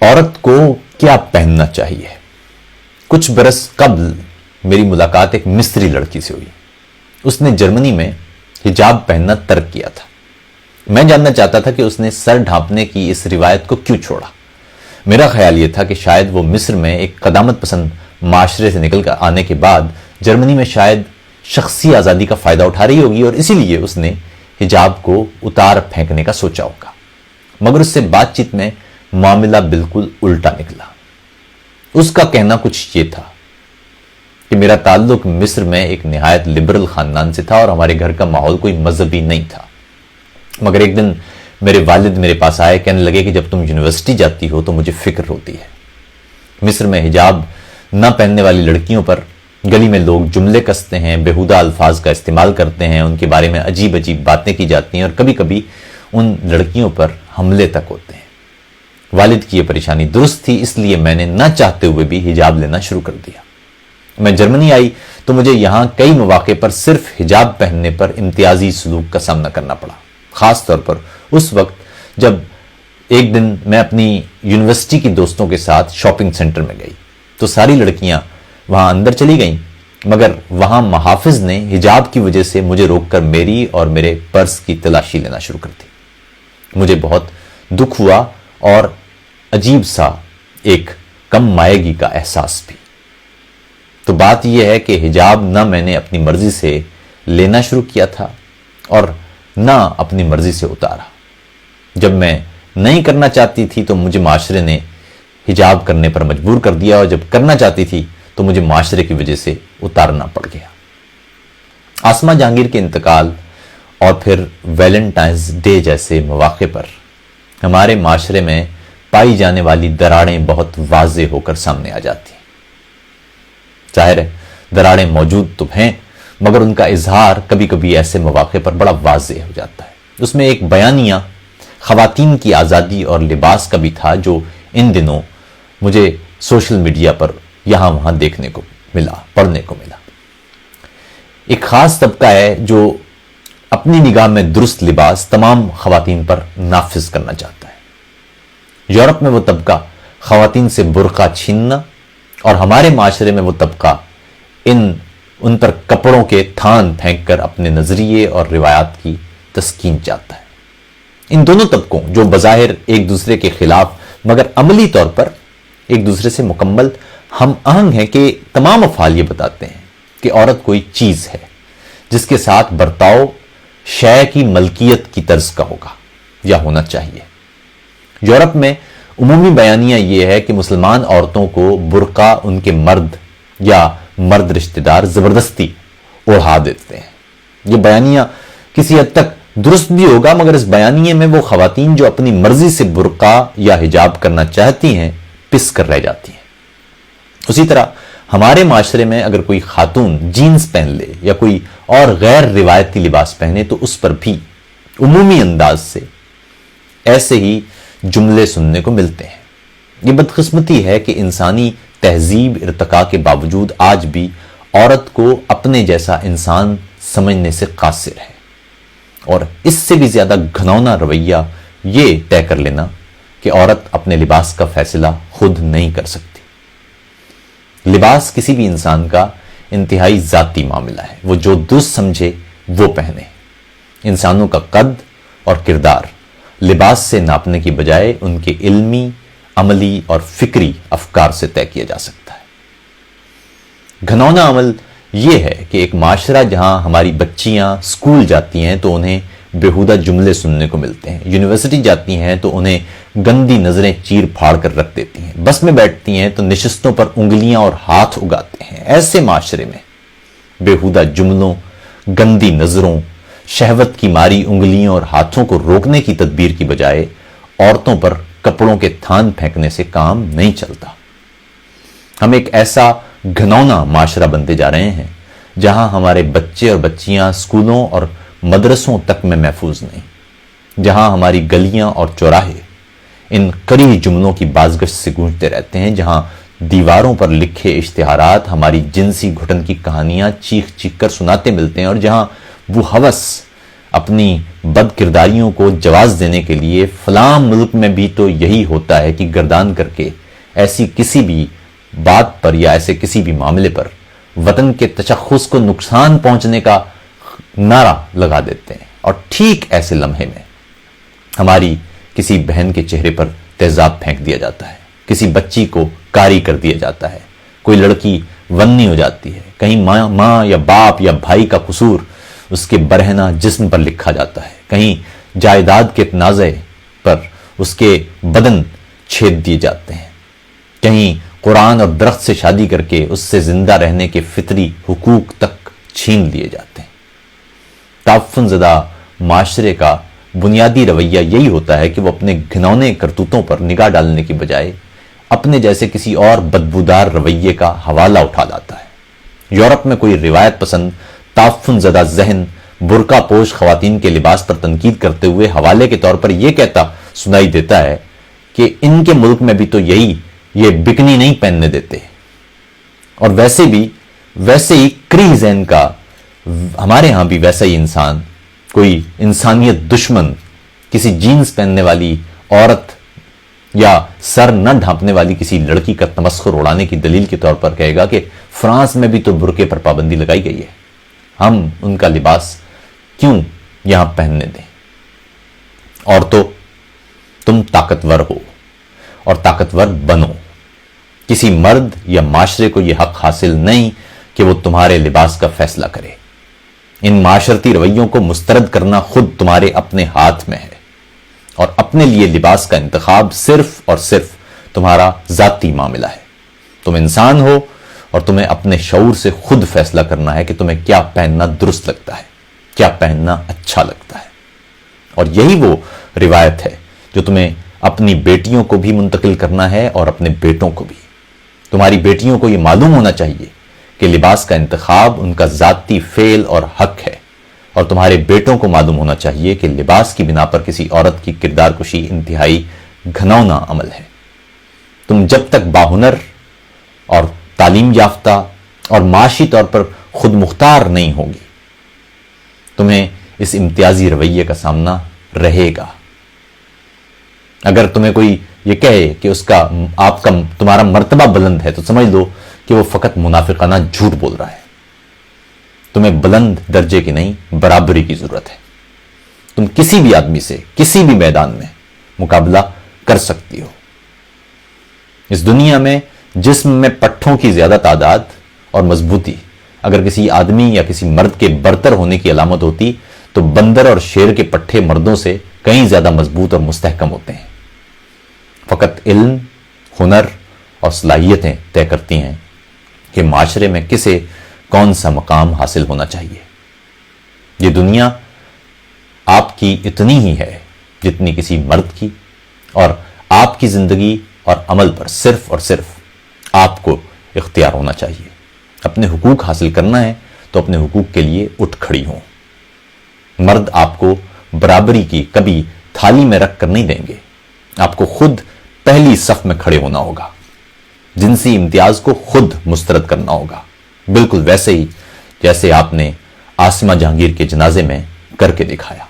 عورت کو کیا پہننا چاہیے؟ کچھ برس قبل میری ملاقات ایک مصری لڑکی سے ہوئی۔ اس نے جرمنی میں حجاب پہننا ترک کیا تھا۔ میں جاننا چاہتا تھا کہ اس نے سر ڈھانپنے کی اس روایت کو کیوں چھوڑا۔ میرا خیال یہ تھا کہ شاید وہ مصر میں ایک قدامت پسند معاشرے سے نکل کر آنے کے بعد جرمنی میں شاید شخصی آزادی کا فائدہ اٹھا رہی ہوگی اور اسی لیے اس نے حجاب کو اتار پھینکنے کا سوچا ہوگا، مگر اس سے بات چیت میں معاملہ بالکل الٹا نکلا۔ اس کا کہنا کچھ یہ تھا کہ میرا تعلق مصر میں ایک نہایت لبرل خاندان سے تھا اور ہمارے گھر کا ماحول کوئی مذہبی نہیں تھا، مگر ایک دن میرے والد میرے پاس آئے، کہنے لگے کہ جب تم یونیورسٹی جاتی ہو تو مجھے فکر ہوتی ہے۔ مصر میں حجاب نہ پہننے والی لڑکیوں پر گلی میں لوگ جملے کستے ہیں، بیہودہ الفاظ کا استعمال کرتے ہیں، ان کے بارے میں عجیب عجیب باتیں کی جاتی ہیں اور کبھی کبھی ان لڑکیوں پر حملے تک ہوتے ہیں۔ والد کی یہ پریشانی درست تھی، اس لیے میں نے نہ چاہتے ہوئے بھی حجاب لینا شروع کر دیا۔ میں جرمنی آئی تو مجھے یہاں کئی مواقع پر صرف حجاب پہننے پر امتیازی سلوک کا سامنا کرنا پڑا، خاص طور پر اس وقت جب ایک دن میں اپنی یونیورسٹی کی دوستوں کے ساتھ شاپنگ سینٹر میں گئی تو ساری لڑکیاں وہاں اندر چلی گئیں، مگر وہاں محافظ نے حجاب کی وجہ سے مجھے روک کر میری اور میرے پرس کی تلاشی لینا شروع کر دی۔ مجھے بہت دکھ ہوا اور عجیب سا ایک کم مائیگی کا احساس بھی۔ تو بات یہ ہے کہ حجاب نہ میں نے اپنی مرضی سے لینا شروع کیا تھا اور نہ اپنی مرضی سے اتارا۔ جب میں نہیں کرنا چاہتی تھی تو مجھے معاشرے نے حجاب کرنے پر مجبور کر دیا اور جب کرنا چاہتی تھی تو مجھے معاشرے کی وجہ سے اتارنا پڑ گیا۔ آسمہ جہانگیر کے انتقال اور پھر ویلنٹائنز ڈے جیسے مواقع پر ہمارے معاشرے میں پائی جانے والی دراڑیں بہت واضح ہو کر سامنے آ جاتی ہیں۔ ظاہر ہے دراڑیں موجود تو ہیں، مگر ان کا اظہار کبھی کبھی ایسے مواقع پر بڑا واضح ہو جاتا ہے۔ اس میں ایک بیانیہ خواتین کی آزادی اور لباس کا بھی تھا جو ان دنوں مجھے سوشل میڈیا پر یہاں وہاں دیکھنے کو ملا، پڑھنے کو ملا۔ ایک خاص طبقہ ہے جو اپنی نگاہ میں درست لباس تمام خواتین پر نافذ کرنا چاہتا ہے۔ یورپ میں وہ طبقہ خواتین سے برقع چھیننا اور ہمارے معاشرے میں وہ طبقہ ان پر کپڑوں کے تھان پھینک کر اپنے نظریے اور روایات کی تسکین چاہتا ہے۔ ان دونوں طبقوں جو بظاہر ایک دوسرے کے خلاف مگر عملی طور پر ایک دوسرے سے مکمل ہم آہنگ ہیں کہ تمام افعال یہ بتاتے ہیں کہ عورت کوئی چیز ہے جس کے ساتھ برتاؤ شے کی ملکیت کی طرز کا ہوگا یا ہونا چاہیے۔ یورپ میں عمومی بیانیہ یہ ہے کہ مسلمان عورتوں کو برقع ان کے مرد یا مرد رشتہ دار زبردستی اوڑھا دیتے ہیں۔ یہ بیانیہ کسی حد تک درست بھی ہوگا، مگر اس بیانیے میں وہ خواتین جو اپنی مرضی سے برقع یا حجاب کرنا چاہتی ہیں پس کر رہ جاتی ہیں۔ اسی طرح ہمارے معاشرے میں اگر کوئی خاتون جینز پہن لے یا کوئی اور غیر روایتی لباس پہنے تو اس پر بھی عمومی انداز سے ایسے ہی جملے سننے کو ملتے ہیں۔ یہ بدقسمتی ہے کہ انسانی تہذیب ارتقاء کے باوجود آج بھی عورت کو اپنے جیسا انسان سمجھنے سے قاصر ہے، اور اس سے بھی زیادہ گھناؤنا رویہ یہ طے کر لینا کہ عورت اپنے لباس کا فیصلہ خود نہیں کر سکتی۔ لباس کسی بھی انسان کا انتہائی ذاتی معاملہ ہے، وہ جو درست سمجھے وہ پہنے۔ انسانوں کا قد اور کردار لباس سے ناپنے کی بجائے ان کے علمی، عملی اور فکری افکار سے طے کیا جا سکتا ہے۔ گھناؤنا عمل یہ ہے کہ ایک معاشرہ جہاں ہماری بچیاں اسکول جاتی ہیں تو انہیں بیہودہ جملے سننے کو ملتے ہیں، یونیورسٹی جاتی ہیں تو انہیں گندی نظریں چیر پھاڑ کر رکھ دیتی ہیں، بس میں بیٹھتی ہیں تو نشستوں پر انگلیاں اور ہاتھ اگاتے ہیں۔ ایسے معاشرے میں بیہودہ جملوں، گندی نظروں، شہوت کی ماری انگلیوں اور ہاتھوں کو روکنے کی تدبیر کی بجائے عورتوں پر کپڑوں کے تھان پھینکنے سے کام نہیں چلتا۔ ہم ایک ایسا گھناؤنا معاشرہ بنتے جا رہے ہیں جہاں ہمارے بچے اور بچیاں اسکولوں اور مدرسوں تک میں محفوظ نہیں، جہاں ہماری گلیاں اور چوراہے ان کڑی جملوں کی بازگشت سے گونجتے رہتے ہیں، جہاں دیواروں پر لکھے اشتہارات ہماری جنسی گھٹن کی کہانیاں چیخ چیخ کر سناتے ملتے ہیں، اور جہاں وہ ہوس اپنی بد کرداریوں کو جواز دینے کے لیے فلاں ملک میں بھی تو یہی ہوتا ہے کہ گردان کر کے ایسی کسی بھی بات پر یا ایسے کسی بھی معاملے پر وطن کے تشخص کو نقصان پہنچنے کا نعرہ لگا دیتے ہیں، اور ٹھیک ایسے لمحے میں ہماری کسی بہن کے چہرے پر تیزاب پھینک دیا جاتا ہے، کسی بچی کو کاری کر دیا جاتا ہے، کوئی لڑکی ونی ہو جاتی ہے، کہیں ماں یا باپ یا بھائی کا قصور اس کے برہنہ جسم پر لکھا جاتا ہے، کہیں جائیداد کے تنازع پر اس کے بدن چھید دیے جاتے ہیں، کہیں قرآن اور درخت سے شادی کر کے اس سے زندہ رہنے کے فطری حقوق تک چھین لیے جاتے ہیں۔ تعفن زدہ معاشرے کا بنیادی رویہ یہی ہوتا ہے کہ وہ اپنے گھنونے کرتوتوں پر نگاہ ڈالنے کی بجائے اپنے جیسے کسی اور بدبودار رویے کا حوالہ اٹھا لاتا ہے۔ یورپ میں کوئی روایت پسند تعفن زدہ ذہن برقع پوش خواتین کے لباس پر تنقید کرتے ہوئے حوالے کے طور پر یہ کہتا سنائی دیتا ہے کہ ان کے ملک میں بھی تو یہ بکنی نہیں پہننے دیتے، اور ویسے ہی کری ذہن کا ہمارے ہاں بھی ویسا ہی انسان، کوئی انسانیت دشمن کسی جینز پہننے والی عورت یا سر نہ ڈھانپنے والی کسی لڑکی کا تمسخر اڑانے کی دلیل کے طور پر کہے گا کہ فرانس میں بھی تو برقعے پر پابندی لگائی گئی ہے، ہم ان کا لباس کیوں یہاں پہننے دیں؟ اور تو تم طاقتور ہو اور طاقتور بنو، کسی مرد یا معاشرے کو یہ حق حاصل نہیں کہ وہ تمہارے لباس کا فیصلہ کرے۔ ان معاشرتی رویوں کو مسترد کرنا خود تمہارے اپنے ہاتھ میں ہے، اور اپنے لیے لباس کا انتخاب صرف اور صرف تمہارا ذاتی معاملہ ہے۔ تم انسان ہو اور تمہیں اپنے شعور سے خود فیصلہ کرنا ہے کہ تمہیں کیا پہننا درست لگتا ہے، کیا پہننا اچھا لگتا ہے۔ اور یہی وہ روایت ہے جو تمہیں اپنی بیٹیوں کو بھی منتقل کرنا ہے اور اپنے بیٹوں کو بھی۔ تمہاری بیٹیوں کو یہ معلوم ہونا چاہیے کہ لباس کا انتخاب ان کا ذاتی فعل اور حق ہے، اور تمہارے بیٹوں کو معلوم ہونا چاہیے کہ لباس کی بنا پر کسی عورت کی کردار کشی انتہائی گھنونا عمل ہے۔ تم جب تک باہنر اور تعلیم یافتہ اور معاشی طور پر خود مختار نہیں ہوگی، تمہیں اس امتیازی رویے کا سامنا رہے گا۔ اگر تمہیں کوئی یہ کہے کہ تمہارا مرتبہ بلند ہے، تو سمجھ لو کہ وہ فقط منافقانہ جھوٹ بول رہا ہے۔ تمہیں بلند درجے کی نہیں، برابری کی ضرورت ہے۔ تم کسی بھی آدمی سے کسی بھی میدان میں مقابلہ کر سکتی ہو۔ اس دنیا میں جسم میں پٹھوں کی زیادہ تعداد اور مضبوطی اگر کسی آدمی یا کسی مرد کے برتر ہونے کی علامت ہوتی، تو بندر اور شیر کے پٹھے مردوں سے کہیں زیادہ مضبوط اور مستحکم ہوتے ہیں۔ فقط علم، ہنر اور صلاحیتیں طے کرتی ہیں کہ معاشرے میں کسے کون سا مقام حاصل ہونا چاہیے۔ یہ دنیا آپ کی اتنی ہی ہے جتنی کسی مرد کی، اور آپ کی زندگی اور عمل پر صرف اور صرف آپ کو اختیار ہونا چاہیے۔ اپنے حقوق حاصل کرنا ہے تو اپنے حقوق کے لیے اٹھ کھڑی ہوں۔ مرد آپ کو برابری کی کبھی تھالی میں رکھ کر نہیں دیں گے، آپ کو خود پہلی صف میں کھڑے ہونا ہوگا، جنسی امتیاز کو خود مسترد کرنا ہوگا، بالکل ویسے ہی جیسے آپ نے عاصمہ جہانگیر کے جنازے میں کر کے دکھایا۔